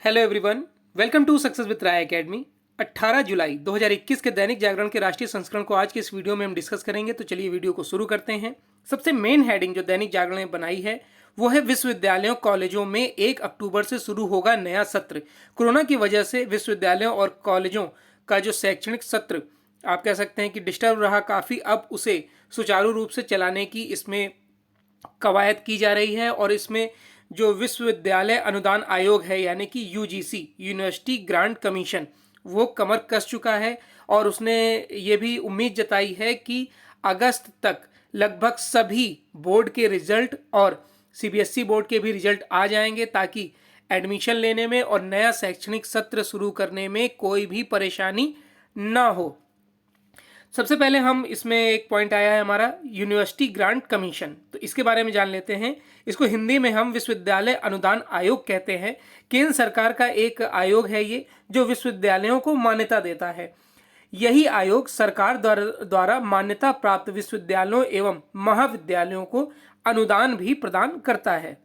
Hello everyone, welcome to success with Rai academy. 18 जुलाई 2021 के दैनिक जागरण के राष्ट्रीय संस्करण को आज के इस वीडियो में हम डिस्कस करेंगे। तो चलिए वीडियो को शुरू करते हैं। सबसे मेन हेडिंग जो दैनिक जागरण ने बनाई है वो है विश्वविद्यालयों कॉलेजों में 1 अक्टूबर से शुरू होगा नया सत्र। कोरोना की वजह से विश्वविद्यालयों और कॉलेजों का जो शैक्षणिक सत्र आप कह सकते हैं कि डिस्टर्ब रहा काफ़ी, अब उसे सुचारू रूप से चलाने की इसमें कवायद की जा रही है। और इसमें जो विश्वविद्यालय अनुदान आयोग है यानी कि यूजीसी, यूनिवर्सिटी ग्रांट कमीशन, वो कमर कस चुका है और उसने ये भी उम्मीद जताई है कि अगस्त तक लगभग सभी बोर्ड के रिजल्ट और सीबीएसई बोर्ड के भी रिजल्ट आ जाएंगे ताकि एडमिशन लेने में और नया शैक्षणिक सत्र शुरू करने में कोई भी परेशानी ना हो। सबसे पहले हम इसमें एक पॉइंट आया है हमारा यूनिवर्सिटी ग्रांट कमीशन, तो इसके बारे में जान लेते हैं। इसको हिंदी में हम विश्वविद्यालय अनुदान आयोग कहते हैं। केंद्र सरकार का एक आयोग है ये, जो विश्वविद्यालयों को मान्यता देता है। यही आयोग सरकार द्वारा मान्यता प्राप्त विश्वविद्यालयों एवं महाविद्यालयों को अनुदान भी प्रदान करता है।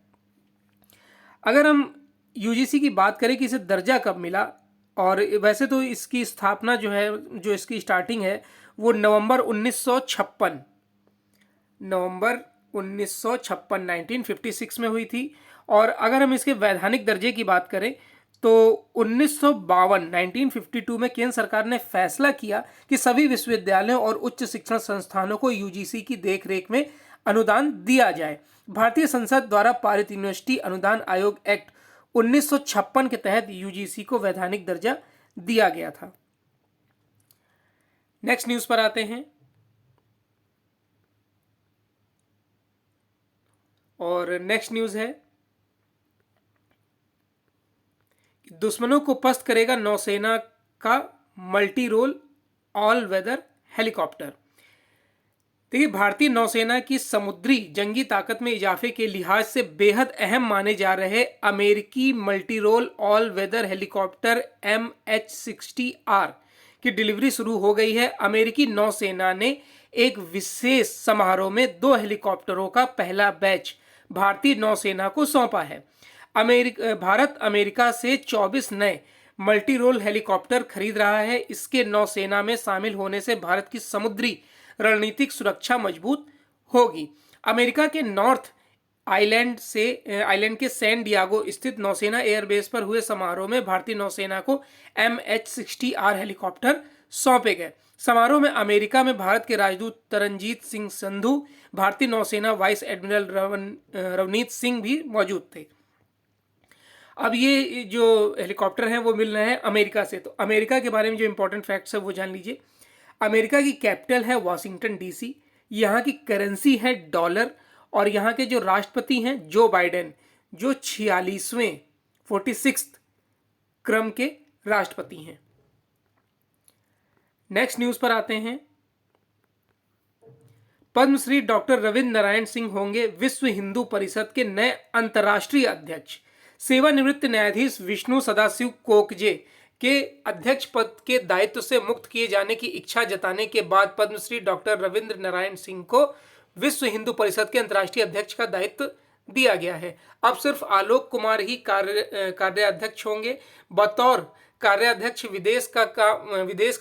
अगर हम यूजीसी की बात करें कि इसे दर्जा कब मिला, और वैसे तो इसकी स्थापना जो है, जो इसकी स्टार्टिंग है वो नवंबर 1956 1956 में हुई थी। और अगर हम इसके वैधानिक दर्जे की बात करें तो 1952 में केंद्र सरकार ने फैसला किया कि सभी विश्वविद्यालयों और उच्च शिक्षण संस्थानों को यूजीसी की देखरेख में अनुदान दिया जाए। भारतीय संसद द्वारा पारित यूनिवर्सिटी अनुदान आयोग एक्ट 1956 के तहत यूजीसी को वैधानिक दर्जा दिया गया था। नेक्स्ट न्यूज पर आते हैं और नेक्स्ट न्यूज है दुश्मनों को पस्त करेगा नौसेना का multi role all weather helicopter. देखिए, भारतीय नौसेना की समुद्री जंगी ताकत में इजाफे के लिहाज से बेहद अहम माने जा रहे अमेरिकी multi role all weather helicopter MH-60R की डिलीवरी शुरू हो गई है। अमेरिकी नौसेना ने एक विशेष समारोह में 2 हेलीकॉप्टरों का पहला बैच भारतीय नौसेना को सौंपा है। भारत अमेरिका से 24 नए मल्टी रोल हेलीकॉप्टर खरीद रहा है। इसके नौसेना में शामिल होने से भारत की समुद्री रणनीतिक सुरक्षा मजबूत होगी। अमेरिका के नॉर्थ आइलैंड के सैन डियागो स्थित नौसेना एयरबेस पर हुए समारोह में भारतीय नौसेना को MH-60R हेलीकॉप्टर सौंपे गए। समारोह में अमेरिका में भारत के राजदूत तरनजीत सिंह संधू, भारतीय नौसेना वाइस एडमिरल रवनीत सिंह भी मौजूद थे। अब ये जो हेलीकॉप्टर हैं वो मिल रहे हैं अमेरिका से। तो अमेरिका के बारे में जो इंपॉर्टेंट फैक्ट्स है वो जान लीजिए। अमेरिका की कैपिटल है वॉशिंगटन डीसी, यहाँ की करेंसी है डॉलर, और यहाँ के जो राष्ट्रपति हैं जो बाइडेन, जो 46वें क्रम के राष्ट्रपति हैं। नेक्स्ट न्यूज पर आते हैं। पद्मश्री डॉक्टर रविंद्र नारायण सिंह होंगे विश्व हिंदू परिषद के नए अंतर्राष्ट्रीय अध्यक्ष। सेवानिवृत्त न्यायाधीश विष्णु सदाशिव कोकजे के अध्यक्ष पद के दायित्व से मुक्त किए जाने की इच्छा जताने के बाद पद्मश्री डॉक्टर रविंद्र नारायण सिंह को विश्व हिंदू परिषद के अंतर्राष्ट्रीय अध्यक्ष का दायित्व दिया गया है। अब सिर्फ आलोक कुमार ही कार्याध्यक्ष होंगे। बतौर कार्याध्यक्ष विदेश का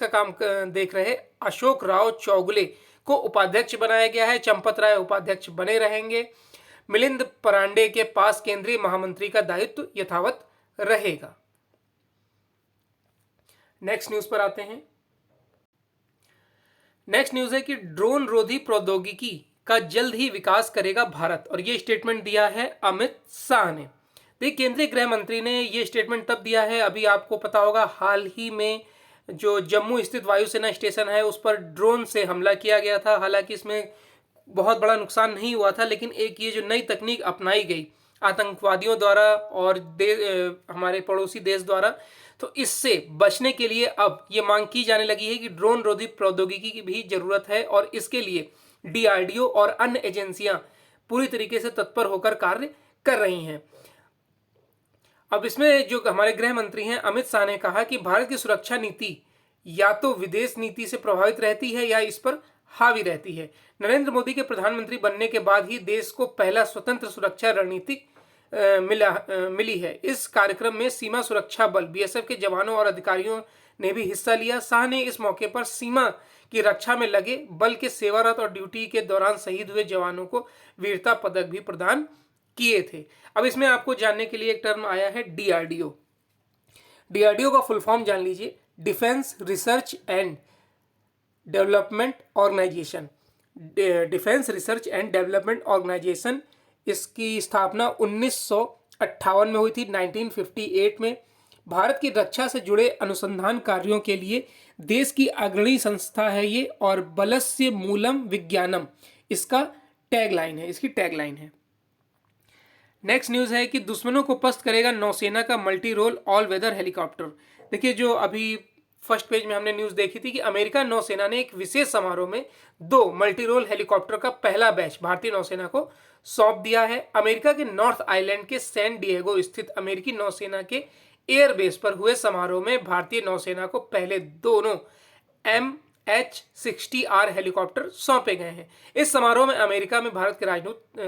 काम देख रहे अशोक राव चौगुले को उपाध्यक्ष बनाया गया है। चंपत राय उपाध्यक्ष बने रहेंगे। मिलिंद परांडे के पास केंद्रीय महामंत्री का दायित्व यथावत रहेगा। नेक्स्ट न्यूज पर आते हैं। नेक्स्ट न्यूज है कि ड्रोन रोधी प्रौद्योगिकी का जल्द ही विकास करेगा भारत, और ये स्टेटमेंट दिया है अमित शाह ने। देखिए, केंद्रीय गृह मंत्री ने ये स्टेटमेंट तब दिया है, अभी आपको पता होगा हाल ही में जो जम्मू स्थित वायुसेना स्टेशन है उस पर ड्रोन से हमला किया गया था। हालांकि इसमें बहुत बड़ा नुकसान नहीं हुआ था, लेकिन एक ये जो नई तकनीक अपनाई गई आतंकवादियों द्वारा और हमारे पड़ोसी देश द्वारा, तो इससे बचने के लिए अब ये मांग की जाने लगी है कि ड्रोन रोधी प्रौद्योगिकी की भी जरूरत है, और इसके लिए डीआरडीओ और अन्य एजेंसियां पूरी तरीके से तत्पर होकर कार्य कर रही हैं। अब इसमें जो हमारे गृह मंत्री हैं अमित शाह ने कहा कि भारत की सुरक्षा नीति या तो विदेश नीति से प्रभावित रहती है या इस पर हावी रहती है। नरेंद्र मोदी के प्रधानमंत्री बनने के बाद ही देश को पहला स्वतंत्र सुरक्षा रणनीतिक मिली है। इस कार्यक्रम में सीमा सुरक्षा बल बीएसएफ के जवानों और अधिकारियों ने भी हिस्सा लिया। शाह ने इस मौके पर सीमा की रक्षा में लगे बल के सेवारत और ड्यूटी के दौरान शहीद हुए जवानों को वीरता पदक भी प्रदान किए थे। अब इसमें आपको जानने के लिए एक टर्म आया है डीआरडीओ। डीआरडीओ का फुल फॉर्म जान लीजिए, defence research and development organisation. Defence research and development organisation, इसकी स्थापना 1958 में हुई थी, 1958 में। भारत की रक्षा से जुड़े अनुसंधान कार्यों के लिए देश की अग्रणी संस्था है ये, और बलस्य मूलम विज्ञानम इसका टैगलाइन है, इसकी टैगलाइन है। नेक्स्ट न्यूज है कि दुश्मनों को पस्त करेगा नौसेना का multi role all weather helicopter. देखिए, जो अभी फर्स्ट पेज में हमने न्यूज देखी थी कि अमेरिका नौसेना ने एक विशेष समारोह में 2 मल्टी रोल हेलीकॉप्टर का पहला बैच भारतीय नौसेना को सौंप दिया है। अमेरिका के नॉर्थ आइलैंड के सैन डिएगो स्थित अमेरिकी नौसेना के एयरबेस पर हुए समारोह में भारतीय नौसेना को पहले दोनों MH-60R हेलीकॉप्टर सौंपे गए हैं। इस समारोह में अमेरिका में भारत के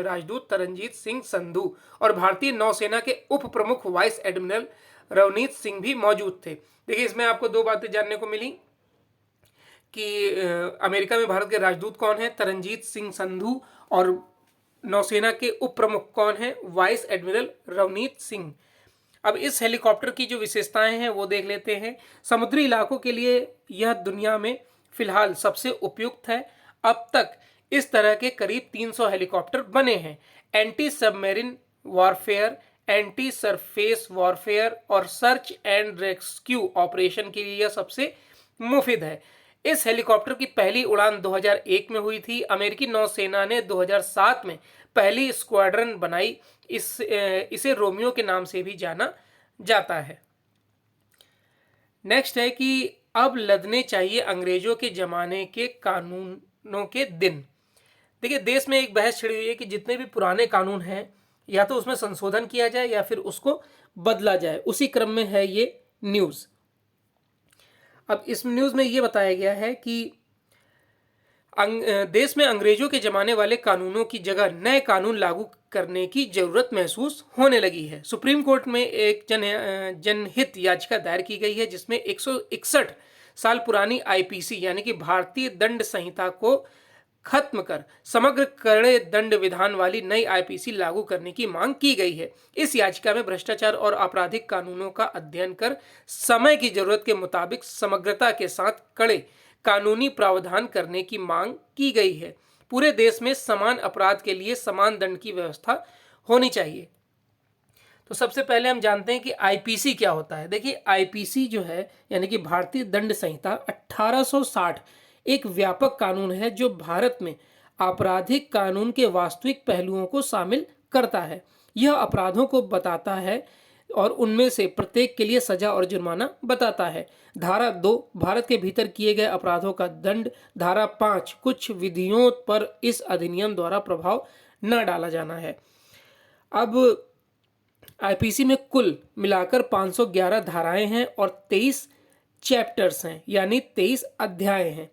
राजदूत तरनजीत सिंह संधू और भारतीय नौसेना के उप प्रमुख वाइस एडमिरल रवनीत सिंह भी मौजूद थे। देखिए, इसमें आपको 2 बातें जानने को मिली कि अमेरिका में भारत के राजदूत कौन है, तरनजीत सिंह संधू, और नौसेना के उप प्रमुख कौन है, वाइस एडमिरल रवनीत सिंह। अब इस हेलीकॉप्टर की जो विशेषताएं हैं वो देख लेते हैं। समुद्री इलाकों के लिए यह दुनिया में फिलहाल सबसे उपयुक्त है। अब तक इस तरह के करीब 300 हेलीकॉप्टर बने हैं। Anti submarine warfare, anti surface warfare और सर्च एंड रेस्क्यू ऑपरेशन के लिए यह सबसे मुफिद है। इस हेलीकॉप्टर की पहली उड़ान 2001 में हुई थी। अमेरिकी नौसेना ने 2007 में पहली स्क्वाड्रन बनाई। इसे रोमियो के नाम से भी जाना जाता है। नेक्स्ट है कि अब लदने चाहिए अंग्रेजों के जमाने के कानूनों के दिन। देखिए, देश में एक बहस छिड़ी हुई है कि जितने भी पुराने कानून हैं या तो उसमें संशोधन किया जाए या फिर उसको बदला जाए। उसी क्रम में है ये न्यूज। अब इस न्यूज में ये बताया गया है कि देश में अंग्रेजों के जमाने वाले कानूनों की जगह नए कानून लागू करने की जरूरत महसूस होने लगी है। सुप्रीम कोर्ट में एक जनहित याचिका दायर की गई है जिसमें 161 साल पुरानी आईपीसी यानी कि भारतीय दंड संहिता को खत्म कर समग्र कड़े दंड विधान वाली नई आईपीसी लागू करने की मांग की गई है। इस याचिका में भ्रष्टाचार और आपराधिक कानूनों का अध्ययन कर समय की जरूरत के मुताबिक समग्रता के साथ कड़े कानूनी प्रावधान करने की मांग की गई है। पूरे देश में समान अपराध के लिए समान दंड की व्यवस्था होनी चाहिए। तो सबसे पहले हम जानते हैं कि आईपीसी क्या होता है। देखिए, आईपीसी जो है यानी कि भारतीय दंड संहिता 1860 एक व्यापक कानून है जो भारत में आपराधिक कानून के वास्तविक पहलुओं को शामिल करता है। यह अपराधों को बताता है और उनमें से प्रत्येक के लिए सजा और जुर्माना बताता है। धारा 2 भारत के भीतर किए गए अपराधों का दंड। धारा 5 कुछ विधियों पर इस अधिनियम द्वारा प्रभाव न डाला जाना है। अब आईपीसी में कुल मिलाकर 511 धाराएं हैं और 23 चैप्टर्स हैं यानी 23 अध्याय हैं।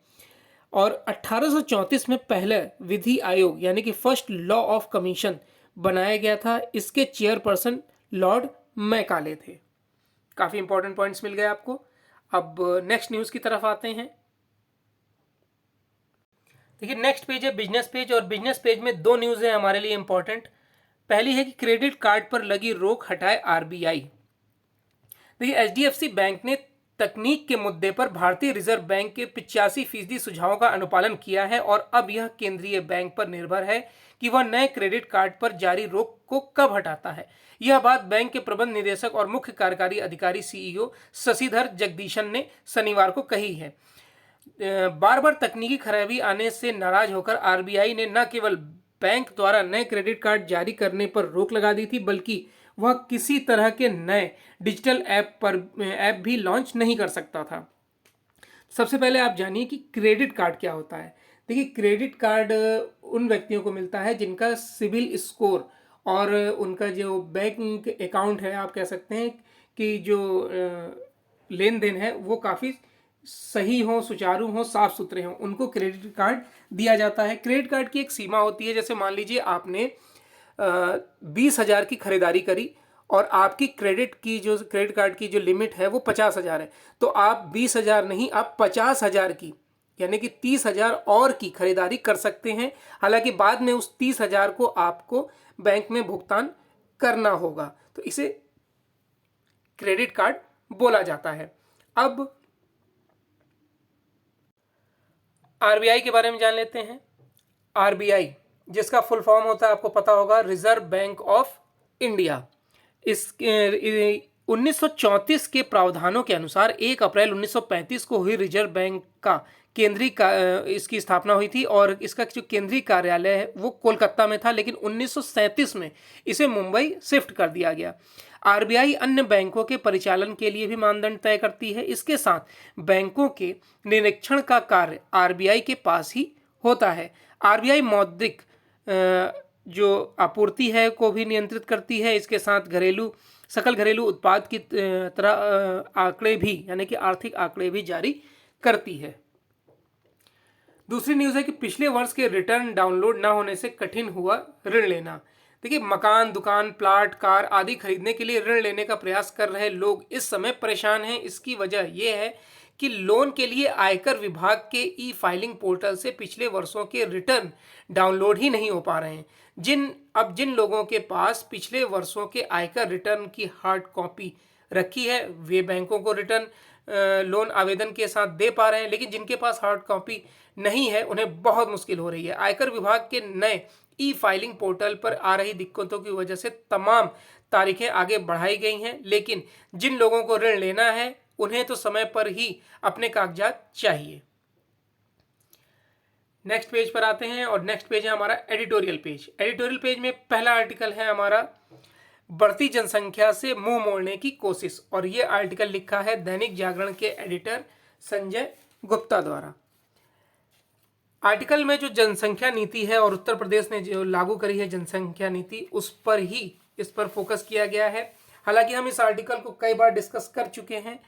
और 1834 में पहले विधि आयोग यानी कि फर्स्ट लॉ ऑफ कमीशन बनाया गया था। इसके चेयरपर्सन लॉर्ड मैकाले थे। काफी इंपॉर्टेंट पॉइंट्स मिल गए आपको। अब नेक्स्ट न्यूज की तरफ आते हैं। देखिए, नेक्स्ट पेज है बिजनेस पेज, और बिजनेस पेज में 2 न्यूज है हमारे लिए इंपॉर्टेंट। पहली है कि क्रेडिट कार्ड पर लगी रोक हटाए आरबीआई। देखिए, एचडीएफसी बैंक ने तकनीक के मुद्दे पर भारतीय रिजर्व बैंक के 85% सुझावों का अनुपालन किया है और अब यह केंद्रीय बैंक पर निर्भर है कि वह नए क्रेडिट कार्ड पर जारी रोक को कब हटाता है। यह बात बैंक के प्रबंध निदेशक और मुख्य कार्यकारी अधिकारी सीईओ शशिधर जगदीशन ने शनिवार को कही है। बार बार तकनीकी खराबी आने से नाराज होकर आरबीआई ने न केवल बैंक द्वारा नए क्रेडिट कार्ड जारी करने पर रोक लगा दी थी, बल्कि वह किसी तरह के नए डिजिटल ऐप भी लॉन्च नहीं कर सकता था। सबसे पहले आप जानिए कि क्रेडिट कार्ड क्या होता है। देखिए, क्रेडिट कार्ड उन व्यक्तियों को मिलता है जिनका सिबिल स्कोर और उनका जो बैंक अकाउंट है, आप कह सकते हैं कि जो लेन देन है वो काफ़ी सही हो, सुचारू हो, साफ सुथरे हो, उनको क्रेडिट कार्ड दिया जाता है। क्रेडिट कार्ड की एक सीमा होती है। जैसे मान लीजिए आपने 20,000 की खरीदारी करी और आपकी क्रेडिट कार्ड की जो लिमिट है वो 50,000 है, तो आप 20,000 नहीं, आप 50,000 की यानी कि 30,000 और की खरीदारी कर सकते हैं। हालांकि बाद में उस 30,000 को आपको बैंक में भुगतान करना होगा, तो इसे क्रेडिट कार्ड बोला जाता है। अब आरबीआई के बारे में जान लेते हैं। आरबीआई जिसका फुल फॉर्म होता है आपको पता होगा, रिजर्व बैंक ऑफ इंडिया। इस 1934 के प्रावधानों के अनुसार 1 अप्रैल 1935 को हुई रिजर्व बैंक का इसकी स्थापना हुई थी और इसका जो केंद्रीय कार्यालय है वो कोलकाता में था, लेकिन 1937 में इसे मुंबई शिफ्ट कर दिया गया। आरबीआई अन्य बैंकों के परिचालन के लिए भी मानदंड तय करती है। इसके साथ बैंकों के निरीक्षण का कार्य आरबीआई के पास ही होता है। आरबीआई मौद्रिक जो आपूर्ति है को भी नियंत्रित करती है। इसके साथ सकल घरेलू उत्पाद की तरह आंकड़े भी यानी कि आर्थिक आंकड़े भी जारी करती है। दूसरी न्यूज़ है कि पिछले वर्ष के रिटर्न डाउनलोड ना होने से कठिन हुआ ऋण लेना। देखिए, मकान, दुकान, प्लाट, कार आदि खरीदने के लिए ऋण लेने का प्रयास कर रहे लोग इस समय परेशान हैं। इसकी वजह यह है कि लोन के लिए आयकर विभाग के ई फाइलिंग पोर्टल से पिछले वर्षों के रिटर्न डाउनलोड ही नहीं हो पा रहे हैं। जिन लोगों के पास पिछले वर्षों के आयकर रिटर्न की हार्ड कॉपी रखी है वे बैंकों को रिटर्न लोन आवेदन के साथ दे पा रहे हैं, लेकिन जिनके पास हार्ड कॉपी नहीं है उन्हें बहुत मुश्किल हो रही है। आयकर विभाग के नए ई फाइलिंग पोर्टल पर आ रही दिक्कतों की वजह से तमाम तारीखें आगे बढ़ाई गई हैं, लेकिन जिन लोगों को ऋण लेना है उन्हें तो समय पर ही अपने कागजात चाहिए। नेक्स्ट पेज पर आते हैं और नेक्स्ट पेज है हमारा एडिटोरियल पेज। एडिटोरियल पेज में पहला आर्टिकल है हमारा, बढ़ती जनसंख्या से मुंह मोड़ने की कोशिश, और ये आर्टिकल लिखा है दैनिक जागरण के एडिटर संजय गुप्ता द्वारा। आर्टिकल में जो जनसंख्या नीति है और उत्तर प्रदेश ने जो लागू करी है जनसंख्या नीति, इस पर फोकस किया गया है। हालांकि हम इस आर्टिकल को कई बार डिस्कस कर चुके हैं,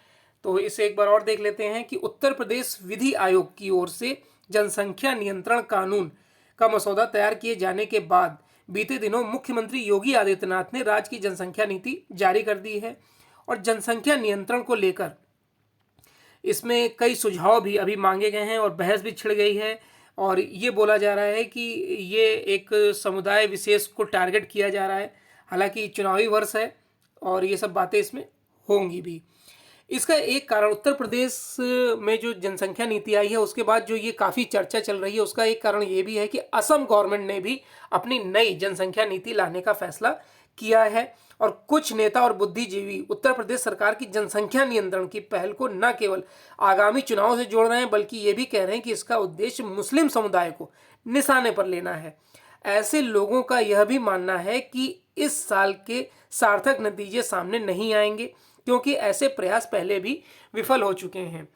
तो इसे एक बार और देख लेते हैं कि उत्तर प्रदेश विधि आयोग की ओर से जनसंख्या नियंत्रण कानून का मसौदा तैयार किए जाने के बाद बीते दिनों मुख्यमंत्री योगी आदित्यनाथ ने राज्य की जनसंख्या नीति जारी कर दी है। और जनसंख्या नियंत्रण को लेकर इसमें कई सुझाव भी अभी मांगे गए हैं और बहस भी छिड़ गई है, और ये बोला जा रहा है कि ये एक समुदाय विशेष को टारगेट किया जा रहा है। हालांकि चुनावी वर्ष है और ये सब बातें इसमें होंगी भी। इसका एक कारण उत्तर प्रदेश में जो जनसंख्या नीति आई है उसके बाद जो ये काफ़ी चर्चा चल रही है, उसका एक कारण ये भी है कि असम गवर्नमेंट ने भी अपनी नई जनसंख्या नीति लाने का फैसला किया है, और कुछ नेता और बुद्धिजीवी उत्तर प्रदेश सरकार की जनसंख्या नियंत्रण की पहल को न केवल आगामी चुनाव से जोड़ रहे हैं बल्कि ये भी कह रहे हैं कि इसका उद्देश्य मुस्लिम समुदाय को निशाने पर लेना है। ऐसे लोगों का यह भी मानना है कि इस साल के सार्थक नतीजे सामने नहीं आएंगे, क्योंकि ऐसे प्रयास पहले भी विफल हो चुके हैं।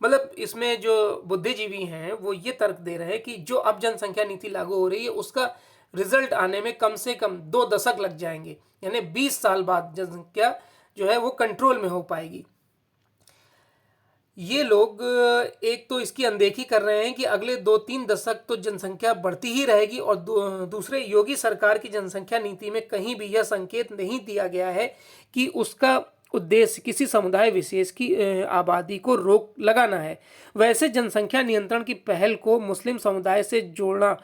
मतलब इसमें जो बुद्धिजीवी हैं वो ये तर्क दे रहे हैं कि जो अब जनसंख्या नीति लागू हो रही है उसका रिजल्ट आने में कम से कम 2 दशक लग जाएंगे, यानी 20 साल बाद जनसंख्या जो है वो कंट्रोल में हो पाएगी। ये लोग एक तो इसकी अनदेखी कर रहे हैं कि अगले 2-3 दशक तो जनसंख्या बढ़ती ही रहेगी, और दूसरे योगी सरकार की जनसंख्या नीति में कहीं भी यह संकेत नहीं दिया गया है कि उसका उद्देश्य किसी समुदाय विशेष की आबादी को रोक लगाना है। वैसे जनसंख्या नियंत्रण की पहल को मुस्लिम समुदाय से जोड़ना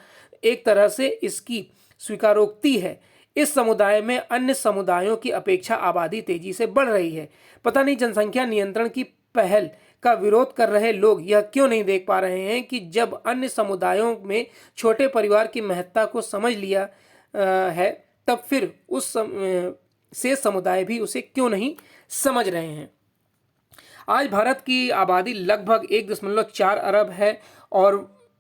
एक तरह से इसकी स्वीकारोक्ति है। इस समुदाय में अन्य समुदायों की अपेक्षा आबादी तेजी से बढ़ रही है। पता नहीं जनसंख्या नियंत्रण की पहल का विरोध कर रहे लोग यह क्यों नहीं देख पा रहे हैं कि जब अन्य समुदायों में छोटे परिवार की महत्ता को समझ लिया है, तब फिर से समुदाय भी उसे क्यों नहीं समझ रहे हैं। आज भारत की आबादी लगभग 1.4 अरब है और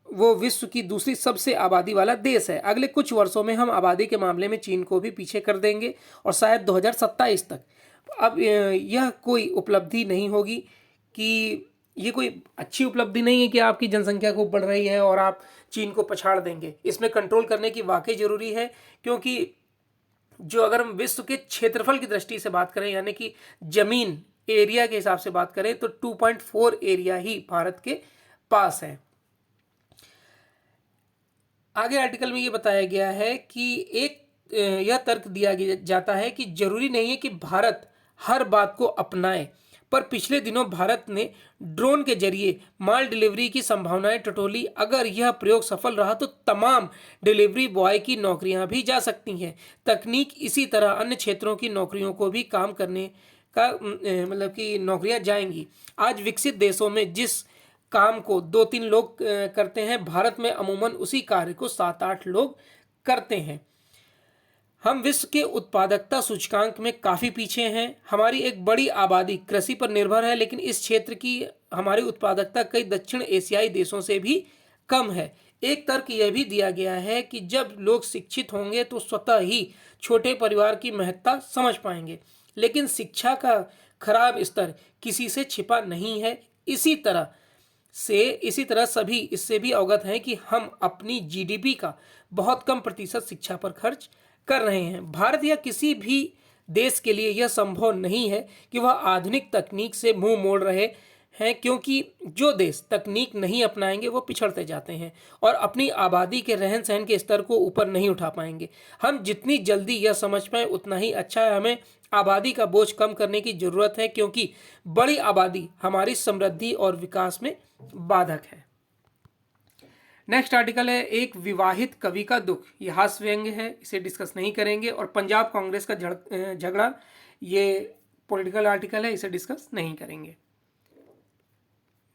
वो विश्व की दूसरी सबसे आबादी वाला देश है। अगले कुछ वर्षों में हम आबादी के मामले में चीन को भी पीछे कर देंगे और शायद 2027 तक। अब यह कोई उपलब्धि नहीं होगी कि ये कोई अच्छी उपलब्धि नहीं है कि आपकी जनसंख्या खूब बढ़ रही है और आप चीन को पछाड़ देंगे। इसमें कंट्रोल करने की वाकई ज़रूरी है, क्योंकि जो अगर हम विश्व के क्षेत्रफल की दृष्टि से बात करें यानी कि जमीन एरिया के हिसाब से बात करें तो 2.4 एरिया ही भारत के पास है। आगे आर्टिकल में ये बताया गया है कि एक यह तर्क दिया जाता है कि जरूरी नहीं है कि भारत हर बात को अपनाए, पर पिछले दिनों भारत ने ड्रोन के जरिए माल डिलीवरी की संभावनाएं टटोली। अगर यह प्रयोग सफल रहा तो तमाम डिलीवरी बॉय की नौकरियां भी जा सकती हैं। तकनीक इसी तरह अन्य क्षेत्रों की नौकरियों को भी काम करने का मतलब कि नौकरियां जाएंगी। आज विकसित देशों में जिस काम को 2-3 लोग करते हैं, भारत में अमूमन उसी कार्य को 7-8 लोग करते हैं। हम विश्व के उत्पादकता सूचकांक में काफ़ी पीछे हैं। हमारी एक बड़ी आबादी कृषि पर निर्भर है, लेकिन इस क्षेत्र की हमारी उत्पादकता कई दक्षिण एशियाई देशों से भी कम है। एक तर्क यह भी दिया गया है कि जब लोग शिक्षित होंगे तो स्वतः ही छोटे परिवार की महत्ता समझ पाएंगे, लेकिन शिक्षा का खराब स्तर किसी से छिपा नहीं है। इसी तरह सभी इससे भी अवगत हैं कि हम अपनी जीडीपी का बहुत कम प्रतिशत शिक्षा पर खर्च कर रहे हैं। भारत या किसी भी देश के लिए यह संभव नहीं है कि वह आधुनिक तकनीक से मुंह मोड़ रहे हैं, क्योंकि जो देश तकनीक नहीं अपनाएंगे वो पिछड़ते जाते हैं और अपनी आबादी के रहन सहन के स्तर को ऊपर नहीं उठा पाएंगे। हम जितनी जल्दी यह समझ पाएं उतना ही अच्छा है। हमें आबादी का बोझ कम करने की जरूरत है, क्योंकि बड़ी आबादी हमारी समृद्धि और विकास में बाधक है। नेक्स्ट आर्टिकल है एक विवाहित कवि का दुख। यह हास्य व्यंग्य है, इसे डिस्कस नहीं करेंगे। और पंजाब कांग्रेस का झगड़ा, ये पॉलिटिकल आर्टिकल है, इसे डिस्कस नहीं करेंगे।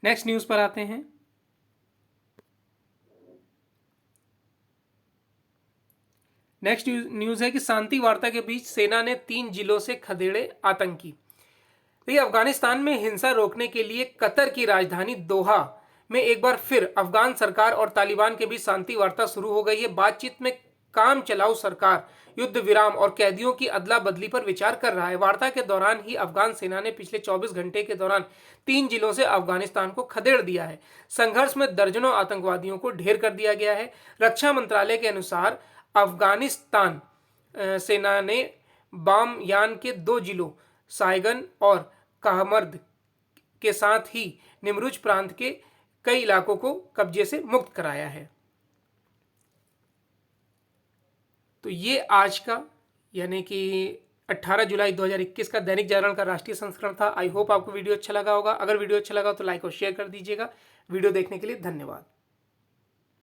नेक्स्ट न्यूज़ पर आते हैं। नेक्स्ट न्यूज़ है कि शांति वार्ता के बीच सेना ने 3 जिलों से खदेड़े आतंकी। देखिए, अफगानिस्तान में हिंसा रोकने के लिए कतर की राजधानी दोहा में एक बार फिर अफगान सरकार और तालिबान के बीच शांति वार्ता शुरू हो गई है। बातचीत में काम चलाऊ सरकार युद्ध विराम और कैदियों की अदला बदली पर विचार कर रहा है। वार्ता के दौरान ही अफगान सेना ने पिछले 24 घंटे के दौरान 3 जिलों से अफगानिस्तान को खदेड़ दिया है। संघर्ष में दर्जनों आतंकवादियों को ढेर कर दिया गया है। रक्षा मंत्रालय के अनुसार अफगानिस्तान सेना ने बामयान के 2 जिलों साइगन और कहमर्द के साथ ही निमरुज प्रांत के कई इलाकों को कब्जे से मुक्त कराया है। तो ये आज का यानी कि 18 जुलाई 2021 का दैनिक जागरण का राष्ट्रीय संस्करण था। आई होप आपको वीडियो अच्छा लगा होगा। अगर वीडियो अच्छा लगा तो लाइक और शेयर कर दीजिएगा। वीडियो देखने के लिए धन्यवाद।